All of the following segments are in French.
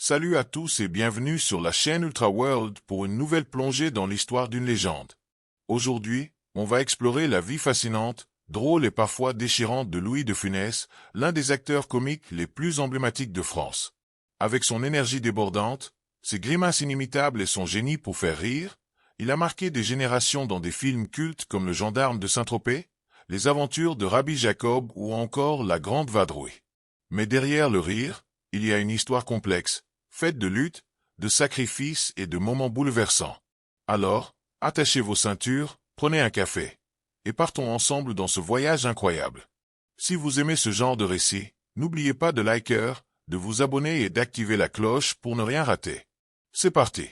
Salut à tous et bienvenue sur la chaîne Ultra World pour une nouvelle plongée dans l'histoire d'une légende. Aujourd'hui, on va explorer la vie fascinante, drôle et parfois déchirante de Louis de Funès, l'un des acteurs comiques les plus emblématiques de France. Avec son énergie débordante, ses grimaces inimitables et son génie pour faire rire, il a marqué des générations dans des films cultes comme Le Gendarme de Saint-Tropez, Les Aventures de Rabbi Jacob ou encore La Grande Vadrouille. Mais derrière le rire, il y a une histoire complexe, faite de luttes, de sacrifices et de moments bouleversants. Alors, attachez vos ceintures, prenez un café, et partons ensemble dans ce voyage incroyable. Si vous aimez ce genre de récit, n'oubliez pas de liker, de vous abonner et d'activer la cloche pour ne rien rater. C'est parti.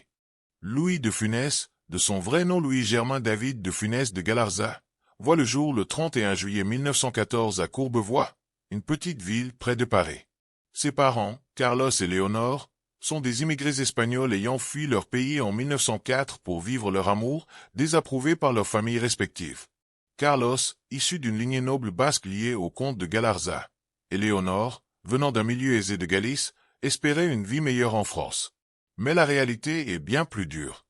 Louis de Funès, de son vrai nom Louis-Germain David de Funès de Galarza, voit le jour le 31 juillet 1914 à Courbevoie, une petite ville près de Paris. Ses parents, Carlos et Léonore, sont des immigrés espagnols ayant fui leur pays en 1904 pour vivre leur amour, désapprouvé par leurs familles respectives. Carlos, issu d'une lignée noble basque liée au comte de Galarza, et Léonore, venant d'un milieu aisé de Galice, espéraient une vie meilleure en France. Mais la réalité est bien plus dure.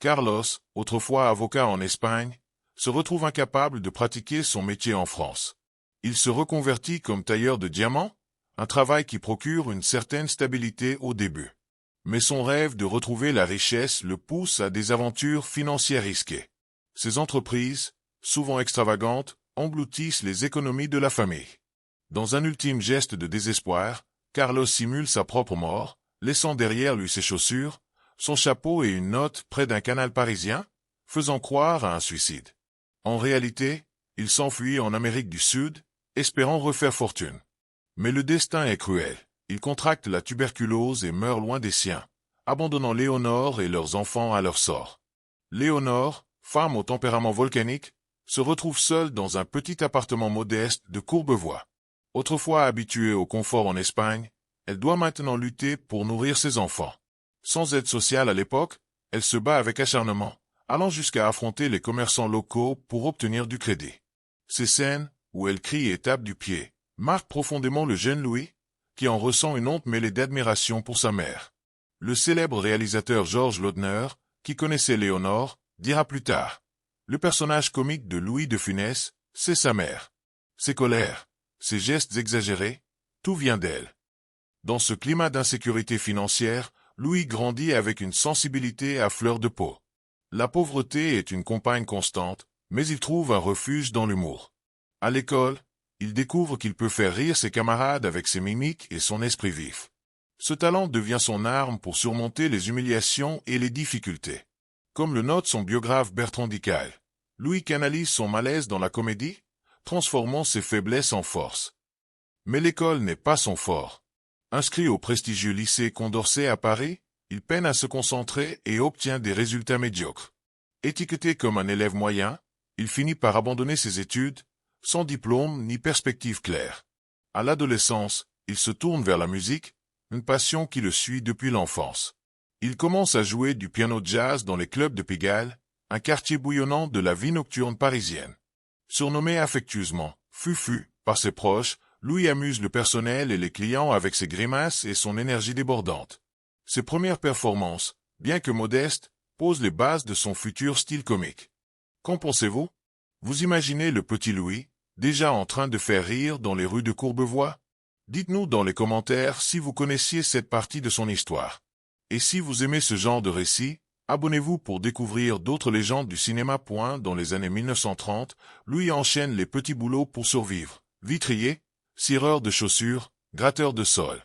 Carlos, autrefois avocat en Espagne, se retrouve incapable de pratiquer son métier en France. Il se reconvertit comme tailleur de diamants, un travail qui procure une certaine stabilité au début. Mais son rêve de retrouver la richesse le pousse à des aventures financières risquées. Ses entreprises, souvent extravagantes, engloutissent les économies de la famille. Dans un ultime geste de désespoir, Carlos simule sa propre mort, laissant derrière lui ses chaussures, son chapeau et une note près d'un canal parisien, faisant croire à un suicide. En réalité, il s'enfuit en Amérique du Sud, espérant refaire fortune. Mais le destin est cruel. Il contracte la tuberculose et meurt loin des siens, abandonnant Léonore et leurs enfants à leur sort. Léonore, femme au tempérament volcanique, se retrouve seule dans un petit appartement modeste de Courbevoie. Autrefois habituée au confort en Espagne, elle doit maintenant lutter pour nourrir ses enfants. Sans aide sociale à l'époque, elle se bat avec acharnement, allant jusqu'à affronter les commerçants locaux pour obtenir du crédit. Ces scènes, où elle crie et tape du pied, marque profondément le jeune Louis, qui en ressent une honte mêlée d'admiration pour sa mère. Le célèbre réalisateur Georges Lautner, qui connaissait Léonore, dira plus tard: le personnage comique de Louis de Funès, c'est sa mère. Ses colères, ses gestes exagérés, tout vient d'elle. Dans ce climat d'insécurité financière, Louis grandit avec une sensibilité à fleur de peau. La pauvreté est une compagne constante, mais il trouve un refuge dans l'humour. À l'école, il découvre qu'il peut faire rire ses camarades avec ses mimiques et son esprit vif. Ce talent devient son arme pour surmonter les humiliations et les difficultés. Comme le note son biographe Bertrand Dicail, Louis canalise son malaise dans la comédie, transformant ses faiblesses en force. Mais l'école n'est pas son fort. Inscrit au prestigieux lycée Condorcet à Paris, il peine à se concentrer et obtient des résultats médiocres. Étiqueté comme un élève moyen, il finit par abandonner ses études, sans diplôme ni perspective claire. À l'adolescence, il se tourne vers la musique, une passion qui le suit depuis l'enfance. Il commence à jouer du piano jazz dans les clubs de Pigalle, un quartier bouillonnant de la vie nocturne parisienne. Surnommé affectueusement « Fufu » par ses proches, Louis amuse le personnel et les clients avec ses grimaces et son énergie débordante. Ses premières performances, bien que modestes, posent les bases de son futur style comique. Qu'en pensez-vous? Vous imaginez le petit Louis, déjà en train de faire rire dans les rues de Courbevoie? Dites-nous dans les commentaires si vous connaissiez cette partie de son histoire. Et si vous aimez ce genre de récit, abonnez-vous pour découvrir d'autres légendes du cinéma. Dans les années 1930, Louis enchaîne les petits boulots pour survivre. Vitrier, cireur de chaussures, gratteur de sol.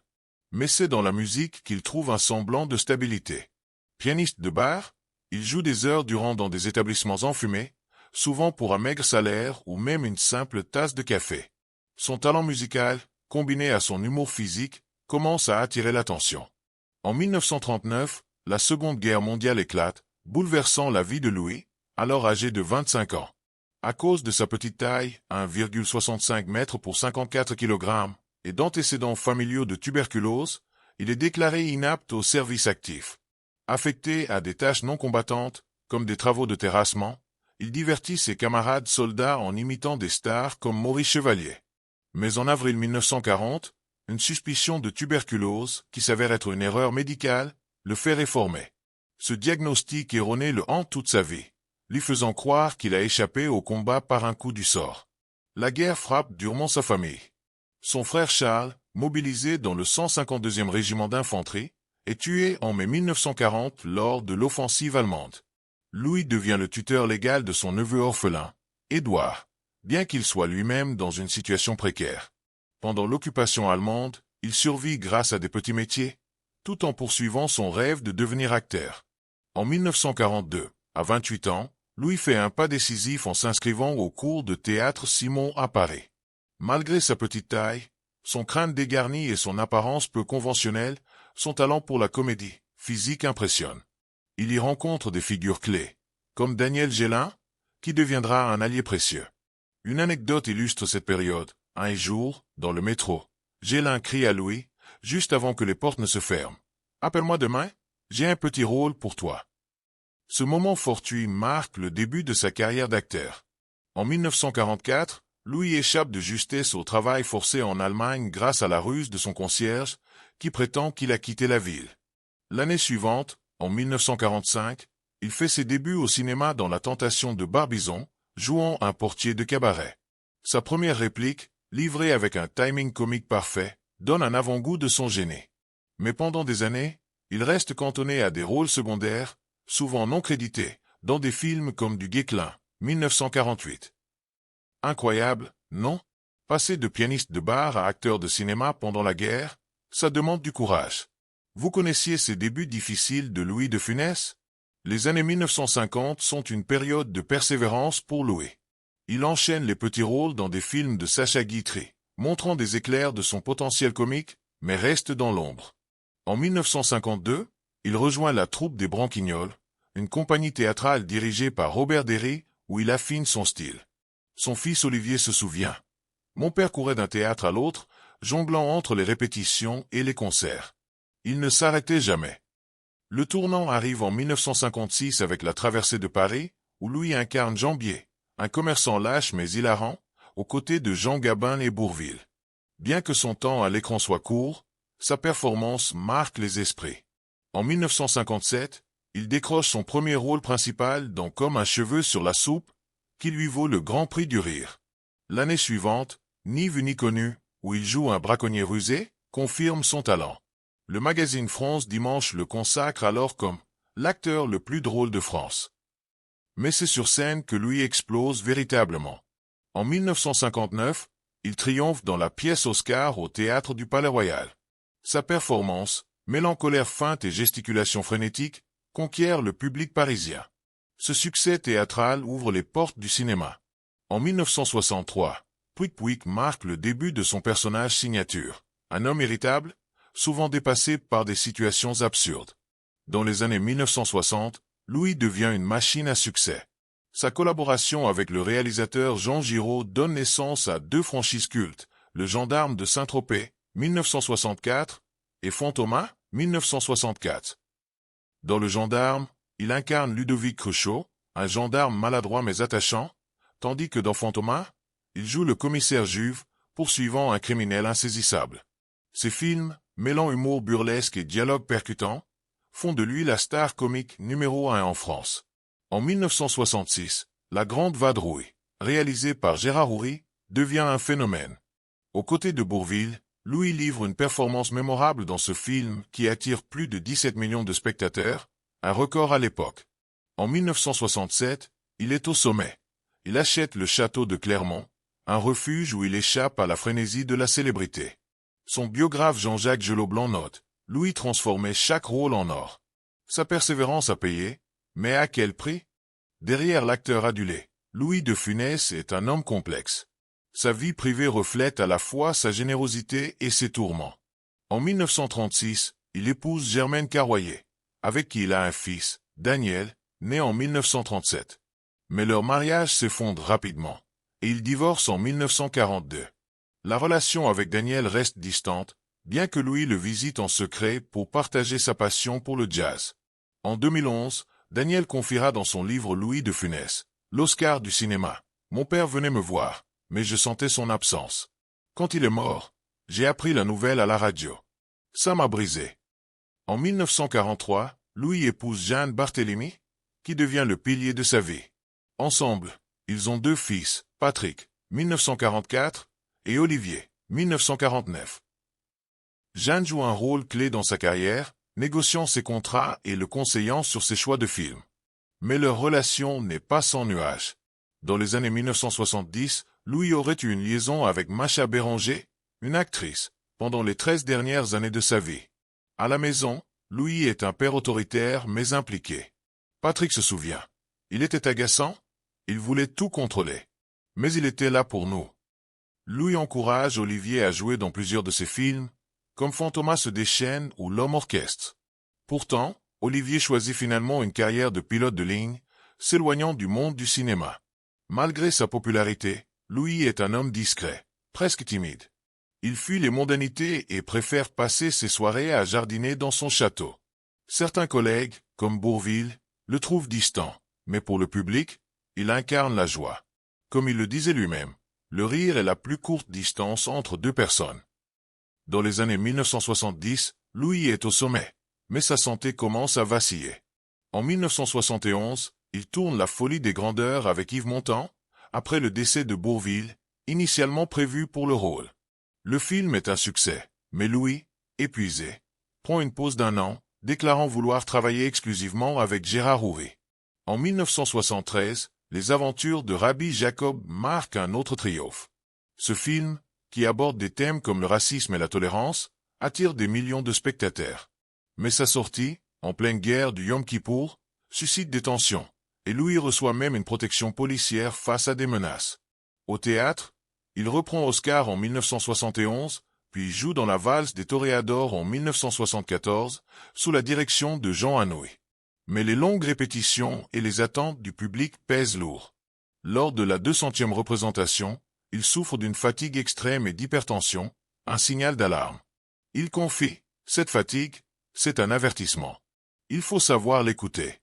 Mais c'est dans la musique qu'il trouve un semblant de stabilité. Pianiste de bar, il joue des heures durant dans des établissements enfumés, souvent pour un maigre salaire ou même une simple tasse de café. Son talent musical, combiné à son humour physique, commence à attirer l'attention. En 1939, la Seconde Guerre mondiale éclate, bouleversant la vie de Louis, alors âgé de 25 ans. À cause de sa petite taille, 1,65 m pour 54 kg, et d'antécédents familiaux de tuberculose, il est déclaré inapte au service actif. Affecté à des tâches non combattantes, comme des travaux de terrassement, il divertit ses camarades soldats en imitant des stars comme Maurice Chevalier. Mais en avril 1940, Une suspicion de tuberculose, qui s'avère être une erreur médicale, le fait réformer. Ce diagnostic erroné le hante toute sa vie, lui faisant croire qu'il a échappé au combat par un coup du sort. La guerre frappe durement sa famille. Son frère Charles, mobilisé dans le 152e régiment d'infanterie, est tué en mai 1940 lors de l'offensive allemande. Louis devient le tuteur légal de son neveu orphelin, Édouard, bien qu'il soit lui-même dans une situation précaire. Pendant l'occupation allemande, il survit grâce à des petits métiers, tout en poursuivant son rêve de devenir acteur. En 1942, à 28 ans, Louis fait un pas décisif en s'inscrivant au cours de théâtre Simon à Paris. Malgré sa petite taille, son crâne dégarni et son apparence peu conventionnelle, son talent pour la comédie physique impressionne. Il y rencontre des figures clés, comme Daniel Gélin, qui deviendra un allié précieux. Une anecdote illustre cette période. Un jour, dans le métro, Gélin crie à Louis, juste avant que les portes ne se ferment. « Appelle-moi demain, j'ai un petit rôle pour toi. » Ce moment fortuit marque le début de sa carrière d'acteur. En 1944, Louis échappe de justesse au travail forcé en Allemagne grâce à la ruse de son concierge, qui prétend qu'il a quitté la ville. L'année suivante, en 1945, il fait ses débuts au cinéma dans La Tentation de Barbizon, jouant un portier de cabaret. Sa première réplique, livrée avec un timing comique parfait, donne un avant-goût de son génie. Mais pendant des années, il reste cantonné à des rôles secondaires, souvent non crédités, dans des films comme Du Guesclin, 1948. Incroyable, non? Passer de pianiste de bar à acteur de cinéma pendant la guerre, ça demande du courage. Vous connaissiez ces débuts difficiles de Louis de Funès? Les années 1950 sont une période de persévérance pour Louis. Il enchaîne les petits rôles dans des films de Sacha Guitry, montrant des éclairs de son potentiel comique, mais reste dans l'ombre. En 1952, il rejoint la troupe des Branquignoles, une compagnie théâtrale dirigée par Robert Derry, où il affine son style. Son fils Olivier se souvient. Mon père courait d'un théâtre à l'autre, jonglant entre les répétitions et les concerts. Il ne s'arrêtait jamais. Le tournant arrive en 1956 avec La Traversée de Paris, où Louis incarne Jean Bier, un commerçant lâche mais hilarant, aux côtés de Jean Gabin et Bourvil. Bien que son temps à l'écran soit court, sa performance marque les esprits. En 1957, il décroche son premier rôle principal dans Comme un cheveu sur la soupe, qui lui vaut le Grand Prix du rire. L'année suivante, Ni vu ni connu, où il joue un braconnier rusé, confirme son talent. Le magazine France Dimanche le consacre alors comme l'acteur le plus drôle de France. Mais c'est sur scène que Louis explose véritablement. En 1959, il triomphe dans la pièce Oscar au Théâtre du Palais-Royal. Sa performance, mêlant colère feinte et gesticulation frénétique, conquiert le public parisien. Ce succès théâtral ouvre les portes du cinéma. En 1963, Pouic Pouic marque le début de son personnage signature, un homme irritable, souvent dépassé par des situations absurdes. Dans les années 1960, Louis devient une machine à succès. Sa collaboration avec le réalisateur Jean Giraud donne naissance à deux franchises cultes, Le Gendarme de Saint-Tropez, 1964, et Fantomas, 1964. Dans Le Gendarme, il incarne Ludovic Cruchot, un gendarme maladroit mais attachant, tandis que dans Fantomas, il joue le commissaire Juve, poursuivant un criminel insaisissable. Ces films, mêlant humour burlesque et dialogue percutant, font de lui la star comique numéro 1 en France. En 1966, La Grande Vadrouille, réalisée par Gérard Houry, devient un phénomène. Aux côtés de Bourvil, Louis livre une performance mémorable dans ce film qui attire plus de 17 millions de spectateurs, un record à l'époque. En 1967, il est au sommet. Il achète le château de Clermont, un refuge où il échappe à la frénésie de la célébrité. Son biographe Jean-Jacques Gelot-Blanc note, Louis transformait chaque rôle en or. Sa persévérance a payé, mais à quel prix? Derrière l'acteur adulé, Louis de Funès est un homme complexe. Sa vie privée reflète à la fois sa générosité et ses tourments. En 1936, il épouse Germaine Carroyer, avec qui il a un fils, Daniel, né en 1937. Mais leur mariage s'effondre rapidement, et ils divorcent en 1942. La relation avec Daniel reste distante, bien que Louis le visite en secret pour partager sa passion pour le jazz. En 2011, Daniel confiera dans son livre Louis de Funès, l'Oscar du cinéma. Mon père venait me voir, mais je sentais son absence. Quand il est mort, J'ai appris la nouvelle à la radio. Ça m'a brisé. En 1943, Louis épouse Jeanne Barthélemy, qui devient le pilier de sa vie. Ensemble, ils ont deux fils, Patrick, 1944, et Olivier, 1949. Jeanne joue un rôle clé dans sa carrière, négociant ses contrats et le conseillant sur ses choix de films. Mais leur relation n'est pas sans nuages. Dans les années 1970, Louis aurait eu une liaison avec Macha Béranger, une actrice, pendant les 13 dernières années de sa vie. À la maison, Louis est un père autoritaire mais impliqué. Patrick se souvient. Il était agaçant, il voulait tout contrôler. Mais il était là pour nous. Louis encourage Olivier à jouer dans plusieurs de ses films, comme Fantomas se déchaîne ou L'Homme Orchestre. Pourtant, Olivier choisit finalement une carrière de pilote de ligne, s'éloignant du monde du cinéma. Malgré sa popularité, Louis est un homme discret, presque timide. Il fuit les mondanités et préfère passer ses soirées à jardiner dans son château. Certains collègues, comme Bourvil, le trouvent distant, mais pour le public, il incarne la joie. Comme il le disait lui-même, le rire est la plus courte distance entre deux personnes. Dans les années 1970, Louis est au sommet, mais sa santé commence à vaciller. En 1971, il tourne La Folie des grandeurs avec Yves Montand, après le décès de Bourvil, initialement prévu pour le rôle. Le film est un succès, mais Louis, épuisé, prend une pause d'1 an, déclarant vouloir travailler exclusivement avec Gérard Houry. En 1973, les aventures de Rabbi Jacob marquent un autre triomphe. Ce film, qui aborde des thèmes comme le racisme et la tolérance, attire des millions de spectateurs. Mais sa sortie, en pleine guerre du Yom Kippour, suscite des tensions, et Louis reçoit même une protection policière face à des menaces. Au théâtre, il reprend Oscar en 1971, puis joue dans La Valse des Toréadors en 1974, sous la direction de Jean Anouilh. Mais les longues répétitions et les attentes du public pèsent lourd. Lors de la 200e représentation, il souffre d'une fatigue extrême et d'hypertension, un signal d'alarme. Il confie, cette fatigue, c'est un avertissement. Il faut savoir l'écouter.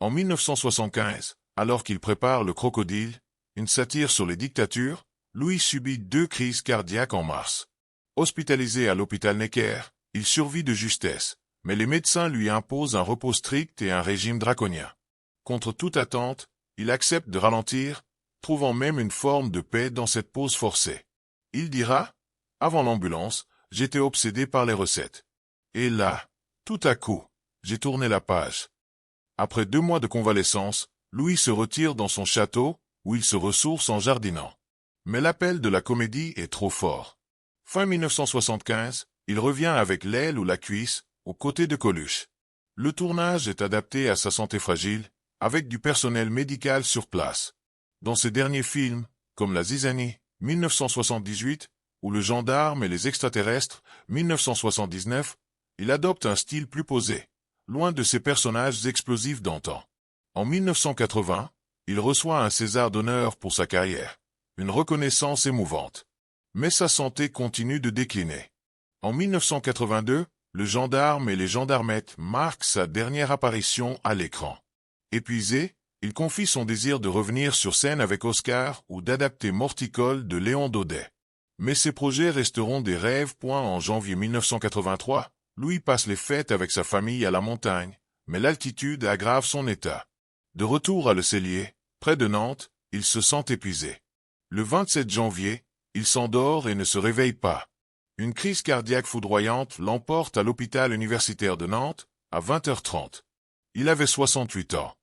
En 1975, alors qu'il prépare Le Crocodile, une satire sur les dictatures, Louis subit 2 crises cardiaques en mars. Hospitalisé à l'hôpital Necker, il survit de justesse, mais les médecins lui imposent un repos strict et un régime draconien. Contre toute attente, il accepte de ralentir, trouvant même une forme de paix dans cette pause forcée. Il dira, « Avant l'ambulance, j'étais obsédé par les recettes. Et là, tout à coup, j'ai tourné la page. » Après 2 mois de convalescence, Louis se retire dans son château, où il se ressource en jardinant. Mais l'appel de la comédie est trop fort. Fin 1975, il revient avec L'aile ou la cuisse, aux côtés de Coluche. Le tournage est adapté à sa santé fragile, avec du personnel médical sur place. Dans ses derniers films, comme La Zizanie, 1978, ou Le Gendarme et les extraterrestres, 1979, il adopte un style plus posé, loin de ses personnages explosifs d'antan. En 1980, il reçoit un César d'honneur pour sa carrière, une reconnaissance émouvante. Mais sa santé continue de décliner. En 1982, Le Gendarme et les Gendarmettes marquent sa dernière apparition à l'écran. Épuisé, il confie son désir de revenir sur scène avec Oscar ou d'adapter Morticole de Léon Daudet. Mais ses projets resteront des rêves. En janvier 1983, Louis passe les fêtes avec sa famille à la montagne, mais l'altitude aggrave son état. De retour à Le Cellier, près de Nantes, il se sent épuisé. Le 27 janvier, il s'endort et ne se réveille pas. Une crise cardiaque foudroyante l'emporte à l'hôpital universitaire de Nantes, à 20h30. Il avait 68 ans.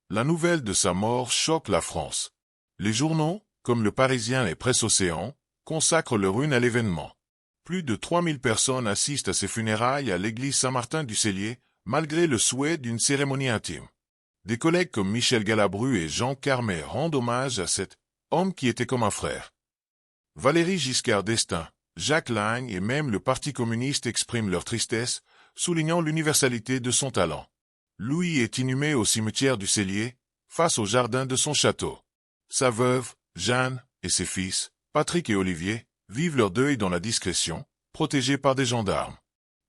La nouvelle de sa mort choque la France. Les journaux, comme Le Parisien et Presse Océan, consacrent leur une à l'événement. Plus de 3000 personnes assistent à ses funérailles à l'église Saint-Martin du Cellier, malgré le souhait d'une cérémonie intime. Des collègues comme Michel Galabru et Jean Carmet rendent hommage à cet homme qui était comme un frère. Valéry Giscard d'Estaing, Jacques Lagne et même le Parti communiste expriment leur tristesse, soulignant l'universalité de son talent. Louis est inhumé au cimetière du Cellier, face au jardin de son château. Sa veuve, Jeanne, et ses fils, Patrick et Olivier, vivent leur deuil dans la discrétion, protégés par des gendarmes.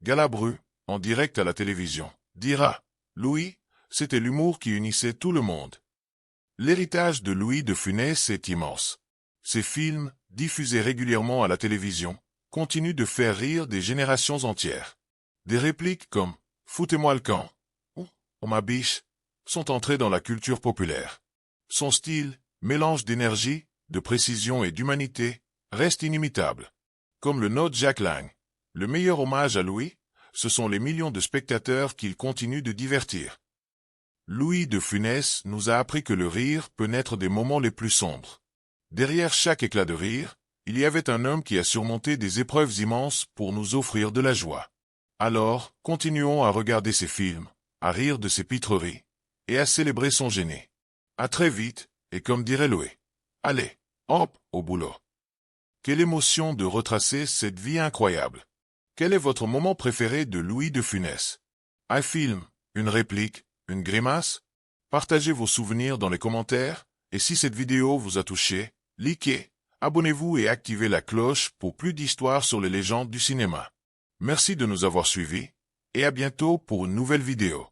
Galabru, en direct à la télévision, dira « Louis, c'était l'humour qui unissait tout le monde. » L'héritage de Louis de Funès est immense. Ses films, diffusés régulièrement à la télévision, continue de faire rire des générations entières. Des répliques comme « Foutez-moi le camp » ou « On ma biche » sont entrées dans la culture populaire. Son style, mélange d'énergie, de précision et d'humanité, reste inimitable. Comme le note Jack Lang, le meilleur hommage à Louis, ce sont les millions de spectateurs qu'il continue de divertir. Louis de Funès nous a appris que le rire peut naître des moments les plus sombres. Derrière chaque éclat de rire, il y avait un homme qui a surmonté des épreuves immenses pour nous offrir de la joie. Alors, continuons à regarder ses films, à rire de ses pitreries, et à célébrer son génie. À très vite, et comme dirait Louis, allez, hop, au boulot. Quelle émotion de retracer cette vie incroyable. Quel est votre moment préféré de Louis de Funès? Un film, une réplique, une grimace? Partagez vos souvenirs dans les commentaires, et si cette vidéo vous a touché, likez, abonnez-vous et activez la cloche pour plus d'histoires sur les légendes du cinéma. Merci de nous avoir suivis, et à bientôt pour une nouvelle vidéo.